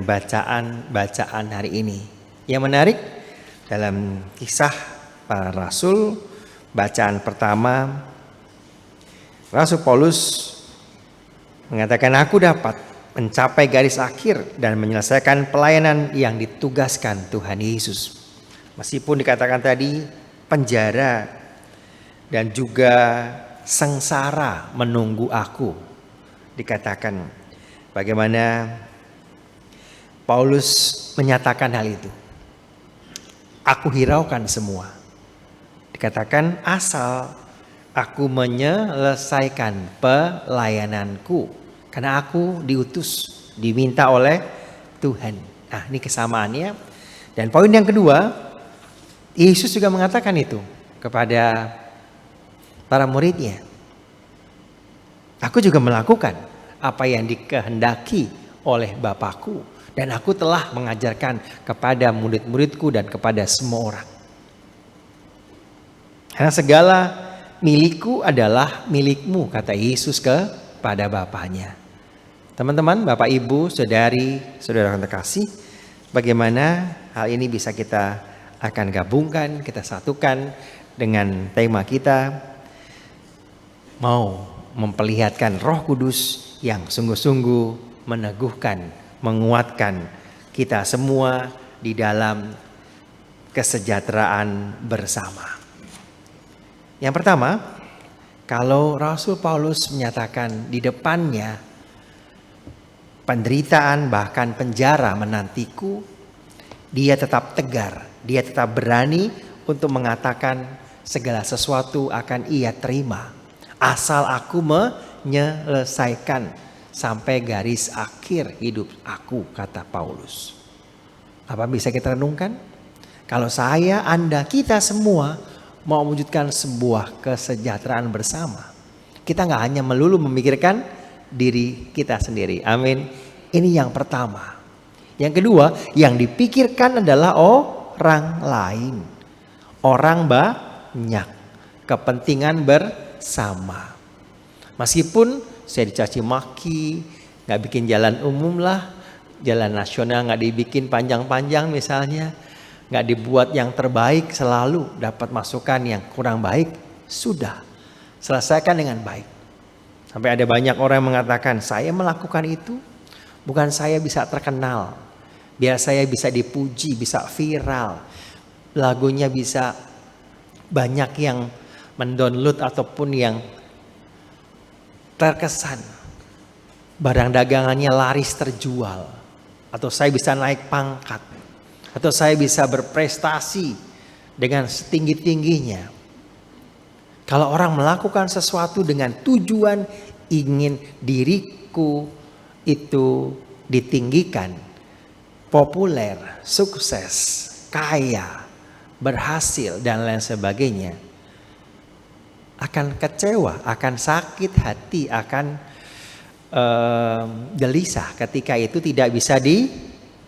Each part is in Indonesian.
dengan bacaan hari ini. Yang menarik dalam Kisah Para Rasul, bacaan pertama, Rasul Paulus mengatakan, aku dapat mencapai garis akhir dan menyelesaikan pelayanan yang ditugaskan Tuhan Yesus. Meskipun dikatakan tadi penjara dan juga sengsara menunggu aku. Dikatakan bagaimana Paulus menyatakan hal itu. Aku hiraukan semua. Dikatakan asal aku menyelesaikan pelayananku. Karena aku diutus, diminta oleh Tuhan. Nah, ini kesamaannya. Dan poin yang kedua, Yesus juga mengatakan itu kepada para muridnya. Aku juga melakukan apa yang dikehendaki oleh Bapakku. Dan aku telah mengajarkan kepada murid-muridku dan kepada semua orang. Karena segala milikku adalah milikmu, kata Yesus kepada Bapaknya. Teman-teman, Bapak, Ibu, Saudari, Saudara yang terkasih, bagaimana hal ini bisa kita akan gabungkan, kita satukan dengan tema kita, mau memperlihatkan Roh Kudus yang sungguh-sungguh meneguhkan, menguatkan kita semua di dalam kesejahteraan bersama. Yang pertama, kalau Rasul Paulus menyatakan di depannya penderitaan bahkan penjara menantiku, dia tetap tegar, dia tetap berani untuk mengatakan segala sesuatu akan ia terima. Asal aku menyelesaikan sampai garis akhir hidup aku, kata Paulus. Apa bisa kita renungkan? Kalau saya, Anda, kita semua mau mewujudkan sebuah kesejahteraan bersama, kita gak hanya melulu memikirkan diri kita sendiri. Amin. Ini yang pertama. Yang kedua, yang dipikirkan adalah orang lain. Orang banyak. Kepentingan bersama. Meskipun saya dicaci maki, gak bikin jalan umum lah, jalan nasional gak dibikin panjang-panjang misalnya, gak dibuat yang terbaik, selalu dapat masukan yang kurang baik, sudah selesaikan dengan baik. Sampai ada banyak orang yang mengatakan, saya melakukan itu bukan saya bisa terkenal, biar saya bisa dipuji, bisa viral, lagunya bisa banyak yang mendownload ataupun yang terkesan, barang dagangannya laris terjual, atau saya bisa naik pangkat, atau saya bisa berprestasi dengan setinggi-tingginya. Kalau orang melakukan sesuatu dengan tujuan ingin diriku itu ditinggikan, populer, sukses, kaya, berhasil, dan lain sebagainya, akan kecewa, akan sakit hati, akan gelisah ketika itu tidak bisa diterimanya.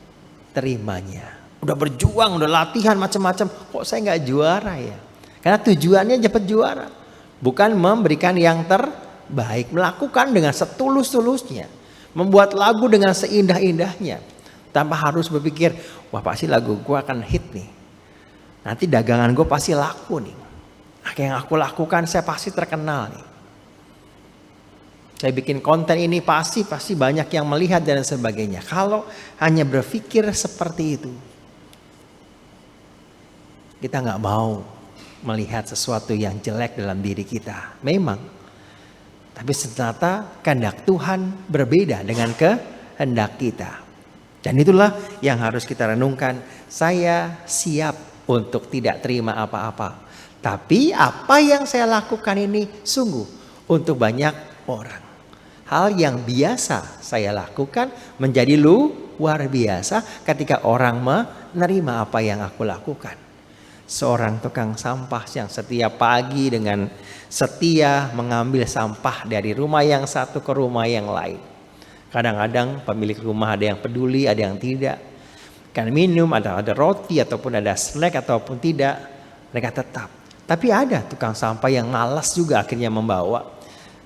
Udah berjuang, udah latihan macam-macam, kok saya nggak juara ya? Karena tujuannya cepat juara, bukan memberikan yang terbaik, melakukan dengan setulus-tulusnya, membuat lagu dengan seindah-indahnya, tanpa harus berpikir, wah pasti lagu gue akan hit nih, nanti dagangan gue pasti laku nih, yang aku lakukan saya pasti terkenal nih, saya bikin konten ini pasti banyak yang melihat dan sebagainya. Kalau hanya berpikir seperti itu, kita nggak mau melihat sesuatu yang jelek dalam diri kita. Memang. Tapi ternyata kehendak Tuhan berbeda dengan kehendak kita. Dan itulah yang harus kita renungkan. Saya siap untuk tidak terima apa-apa. Tapi apa yang saya lakukan ini sungguh untuk banyak orang. Hal yang biasa saya lakukan menjadi luar biasa ketika orang menerima apa yang aku lakukan. Seorang tukang sampah yang setiap pagi dengan setia mengambil sampah dari rumah yang satu ke rumah yang lain. Kadang-kadang pemilik rumah ada yang peduli, ada yang tidak. Kan minum, ada roti ataupun ada snack ataupun tidak, mereka tetap. Tapi ada tukang sampah yang malas juga akhirnya membawa.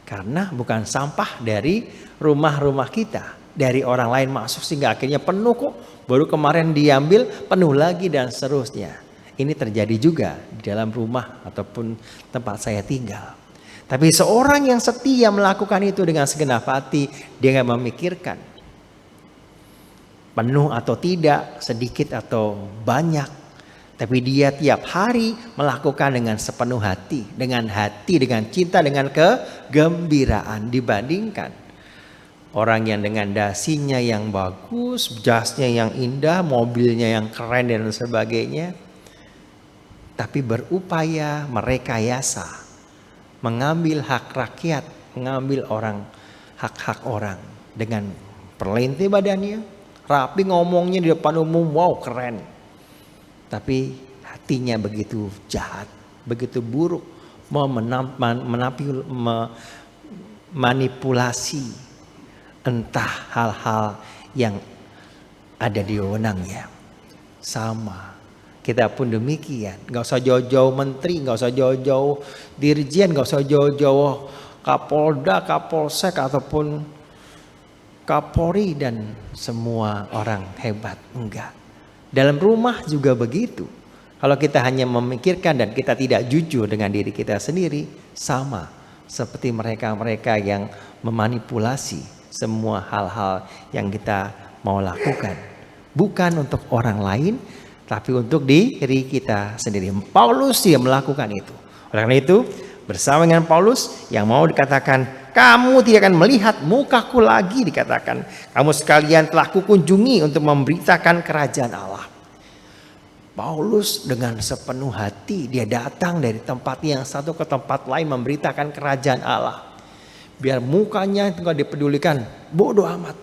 Karena bukan sampah dari rumah-rumah kita. dari orang lain masuk sehingga akhirnya penuh kok. Baru kemarin diambil penuh lagi dan seterusnya. Ini terjadi juga di dalam rumah ataupun tempat saya tinggal. Tapi seorang yang setia melakukan itu dengan segenap hati, dia nggak memikirkan penuh atau tidak, sedikit atau banyak. Tapi dia tiap hari melakukan dengan sepenuh hati, dengan cinta, dengan kegembiraan. Dibandingkan orang yang dengan dasinya yang bagus, jasnya yang indah, mobilnya yang keren dan sebagainya, tapi berupaya merekayasa, mengambil hak rakyat, mengambil hak-hak orang dengan perlente badannya, rapi ngomongnya di depan umum, wow keren. Tapi hatinya begitu jahat, begitu buruk, mau manipulasi entah hal-hal yang ada di wewenangnya. Sama, kita pun demikian. Gak usah jauh-jauh menteri, gak usah jauh-jauh dirjen, gak usah jauh-jauh kapolda, kapolsek ataupun kapolri dan semua orang hebat. Enggak. Dalam rumah juga begitu. Kalau kita hanya memikirkan dan kita tidak jujur dengan diri kita sendiri, sama seperti mereka-mereka yang memanipulasi semua hal-hal yang kita mau lakukan. Bukan untuk orang lain, tapi untuk diri kita sendiri. Paulus yang melakukan itu. Oleh karena itu, bersama dengan Paulus yang mau dikatakan, kamu tidak akan melihat mukaku lagi, dikatakan. Kamu sekalian telah kukunjungi untuk memberitakan kerajaan Allah. Paulus dengan sepenuh hati, dia datang dari tempat yang satu ke tempat lain memberitakan kerajaan Allah. Biar mukanya tidak dipedulikan, bodoh amat.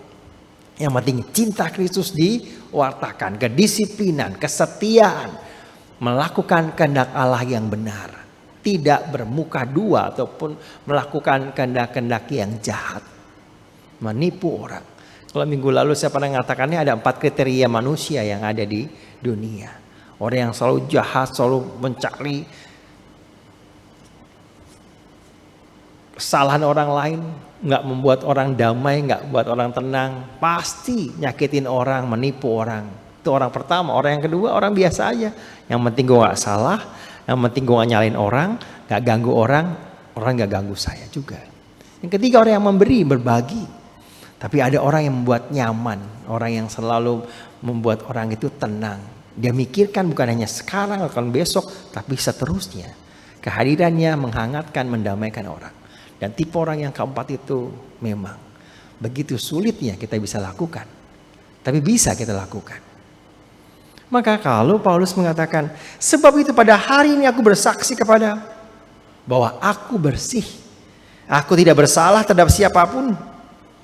Yang penting cinta Kristus diwartakan, kedisiplinan, kesetiaan, melakukan kehendak Allah yang benar, tidak bermuka dua ataupun melakukan kehendak-kehendak yang jahat, menipu orang. Kalau minggu lalu saya pernah mengatakannya ada 4 kriteria manusia yang ada di dunia. Orang yang selalu jahat, selalu mencari kesalahan orang lain, nggak membuat orang damai, nggak buat orang tenang, pasti nyakitin orang, menipu orang. Itu orang pertama. Orang yang kedua orang biasa aja. Yang penting gue nggak salah, yang penting gue nggak nyalain orang, nggak ganggu orang nggak ganggu saya juga. Yang ketiga orang yang memberi, berbagi. Tapi ada orang yang membuat nyaman, orang yang selalu membuat orang itu tenang. Dia mikirkan bukan hanya sekarang, akan besok, tapi seterusnya. Kehadirannya menghangatkan, mendamaikan orang. Dan tipe orang yang keempat itu memang begitu sulitnya kita bisa lakukan. Tapi bisa kita lakukan. Maka kalau Paulus mengatakan, sebab itu pada hari ini aku bersaksi kepada bahwa aku bersih. Aku tidak bersalah terhadap siapapun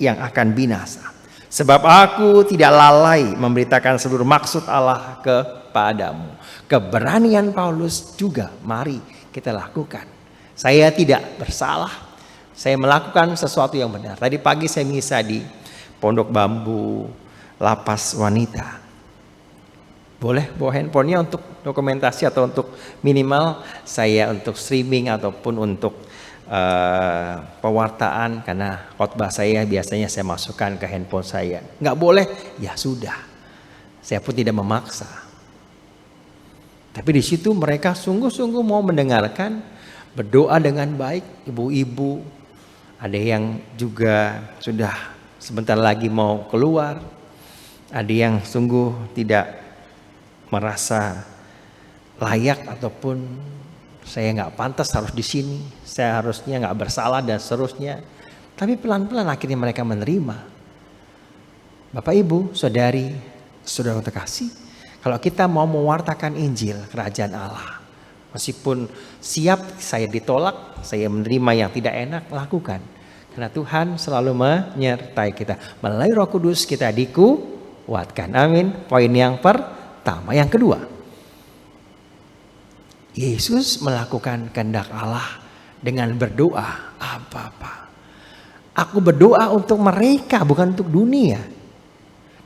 yang akan binasa. Sebab aku tidak lalai memberitakan seluruh maksud Allah kepadamu. Keberanian Paulus juga mari kita lakukan. Saya tidak bersalah. Saya melakukan sesuatu yang benar. Tadi pagi saya misa di Pondok Bambu Lapas Wanita. Boleh bawa handphonenya untuk dokumentasi atau untuk minimal saya untuk streaming ataupun untuk pewartaan, karena khotbah saya biasanya saya masukkan ke handphone saya. Nggak boleh, ya sudah. Saya pun tidak memaksa. Tapi di situ mereka sungguh-sungguh mau mendengarkan, berdoa dengan baik. Ibu-ibu, ada yang juga sudah sebentar lagi mau keluar. Ada yang sungguh tidak merasa layak ataupun saya nggak pantas harus di sini, saya harusnya nggak bersalah dan seterusnya. Tapi pelan-pelan akhirnya mereka menerima. Bapak, Ibu, Saudari, Saudara terkasih, kalau kita mau mewartakan Injil Kerajaan Allah, meskipun siap saya ditolak, saya menerima yang tidak enak, lakukan. Karena Tuhan selalu menyertai kita. Melalui Roh Kudus kita dikuatkan. Amin. Poin yang pertama. Yang kedua, Yesus melakukan kehendak Allah dengan berdoa. Apa-apa. Aku berdoa untuk mereka, bukan untuk dunia.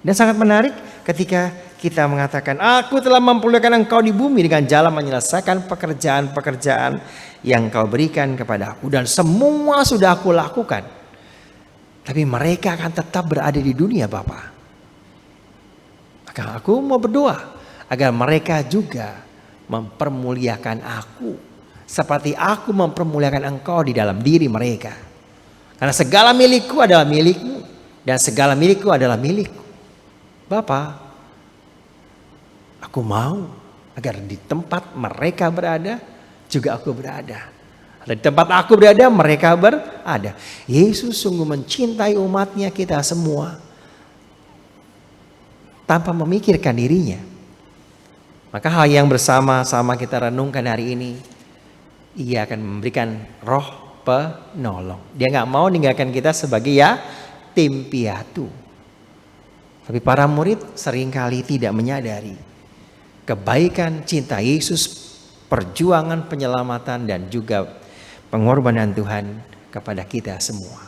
Dan sangat menarik ketika kita mengatakan, aku telah memperlihatkan engkau di bumi dengan jalan menyelesaikan pekerjaan-pekerjaan yang kau berikan kepada aku. Dan semua sudah aku lakukan. Tapi mereka akan tetap berada di dunia Bapa. Maka aku mau berdoa agar mereka juga mempermuliakan aku. Seperti aku mempermuliakan engkau di dalam diri mereka. Karena segala milikku adalah milikmu. Dan segala milikku adalah milikku. Bapa, aku mau agar di tempat mereka berada, juga aku berada. Di tempat aku berada, mereka berada. Yesus sungguh mencintai umatnya, kita semua, tanpa memikirkan dirinya. Maka hal yang bersama-sama kita renungkan hari ini, Ia akan memberikan roh penolong. Dia gak mau meninggalkan kita sebagai yatim piatu. Tapi para murid seringkali tidak menyadari kebaikan cinta Yesus, perjuangan penyelamatan, dan juga pengorbanan Tuhan kepada kita semua.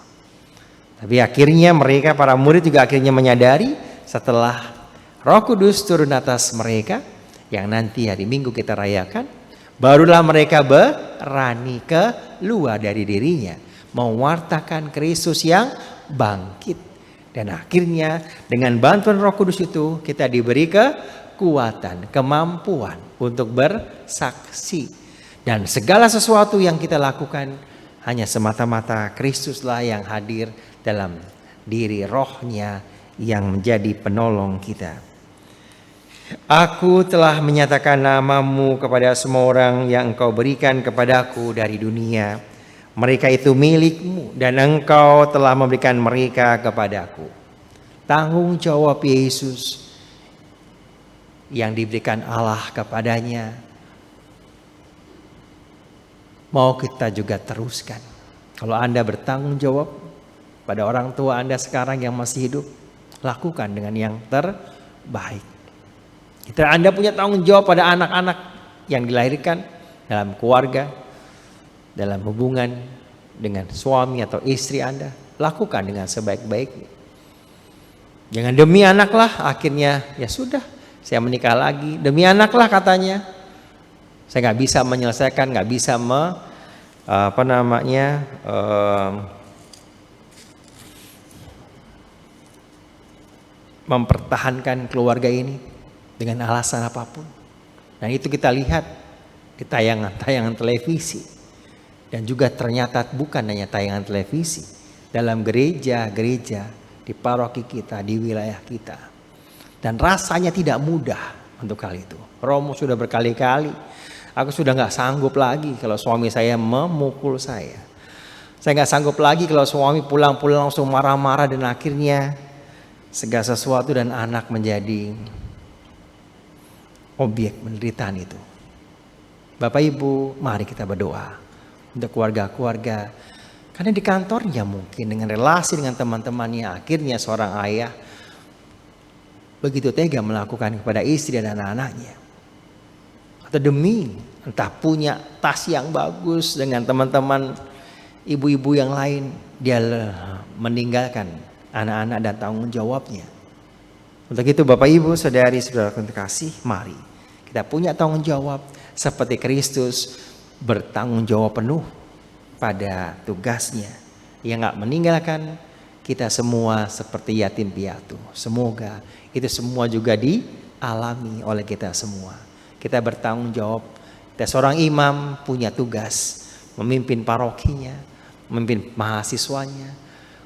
Tapi akhirnya mereka, para murid juga akhirnya menyadari setelah Roh Kudus turun atas mereka, yang nanti hari Minggu kita rayakan, barulah mereka berani keluar dari dirinya, mewartakan Kristus yang bangkit. Dan akhirnya dengan bantuan Roh Kudus itu kita diberi kekuatan, kemampuan untuk bersaksi. Dan segala sesuatu yang kita lakukan hanya semata-mata Kristuslah yang hadir dalam diri, rohnya yang menjadi penolong kita. Aku telah menyatakan namamu kepada semua orang yang engkau berikan kepadaku dari dunia. Mereka itu milikmu dan engkau telah memberikan mereka kepadaku. Tanggung jawab Yesus yang diberikan Allah kepadanya, mau kita juga teruskan. Kalau Anda bertanggung jawab pada orang tua Anda sekarang yang masih hidup, lakukan dengan yang terbaik. Jika Anda punya tanggung jawab pada anak-anak yang dilahirkan dalam keluarga, dalam hubungan dengan suami atau istri Anda, lakukan dengan sebaik-baiknya. Jangan demi anak lah akhirnya ya sudah, saya menikah lagi demi anak lah katanya. Saya nggak bisa menyelesaikan, nggak bisa mempertahankan keluarga ini dengan alasan apapun. Dan itu kita lihat di tayangan-tayangan televisi. Dan juga ternyata bukan hanya tayangan televisi, dalam gereja-gereja di paroki kita, di wilayah kita. Dan rasanya tidak mudah untuk hal itu. Romo sudah berkali-kali, aku sudah gak sanggup lagi kalau suami saya memukul saya. Saya gak sanggup lagi kalau suami pulang-pulang langsung marah-marah dan akhirnya segala sesuatu dan anak menjadi objek penderitaan itu. Bapak Ibu, mari kita berdoa untuk keluarga-keluarga. Karena di kantornya mungkin dengan relasi dengan teman-temannya, akhirnya seorang ayah begitu tega melakukan kepada istri dan anak-anaknya. Atau demi entah punya tas yang bagus dengan teman-teman ibu-ibu yang lain, dia meninggalkan anak-anak dan tanggung jawabnya. Untuk itu Bapak Ibu, saudari-saudara terkasih, mari kita punya tanggung jawab seperti Kristus bertanggung jawab penuh pada tugasnya. Ia gak meninggalkan kita semua seperti yatim piatu. Semoga itu semua juga dialami oleh kita semua. Kita bertanggung jawab. Kita seorang imam punya tugas memimpin parokinya, memimpin mahasiswanya,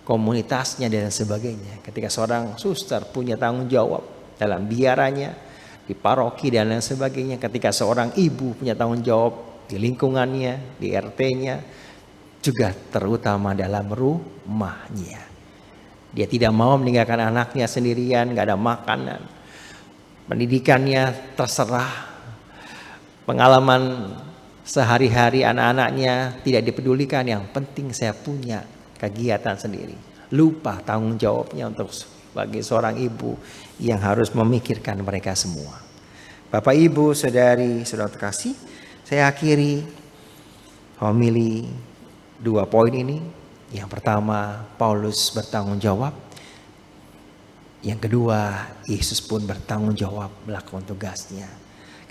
komunitasnya dan sebagainya. Ketika seorang suster punya tanggung jawab dalam biaranya, di paroki dan lain sebagainya. Ketika seorang ibu punya tanggung jawab di lingkungannya, di RT-nya, juga terutama dalam rumahnya. Dia tidak mau meninggalkan anaknya sendirian, gak ada makanan. Pendidikannya terserah. Pengalaman sehari-hari anak-anaknya tidak dipedulikan. Yang penting saya punya kegiatan sendiri. Lupa tanggung jawabnya untuk bagi seorang ibu yang harus memikirkan mereka semua. Bapak Ibu, saudari, saudara terkasih, saya akhiri homili 2 poin ini. Yang pertama, Paulus bertanggung jawab. Yang kedua, Yesus pun bertanggung jawab melakukan tugasnya.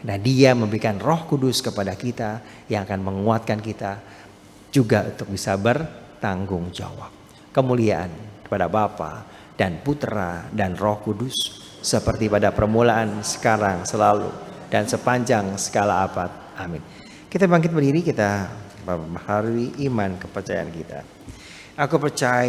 Karena Dia memberikan Roh Kudus kepada kita yang akan menguatkan kita juga untuk bisa bertanggung jawab. Kemuliaan kepada Bapa dan Putra dan Roh Kudus, seperti pada permulaan, sekarang, selalu, dan sepanjang segala abad. Amin. Kita bangkit berdiri, kita memahami iman kepercayaan kita. Aku percaya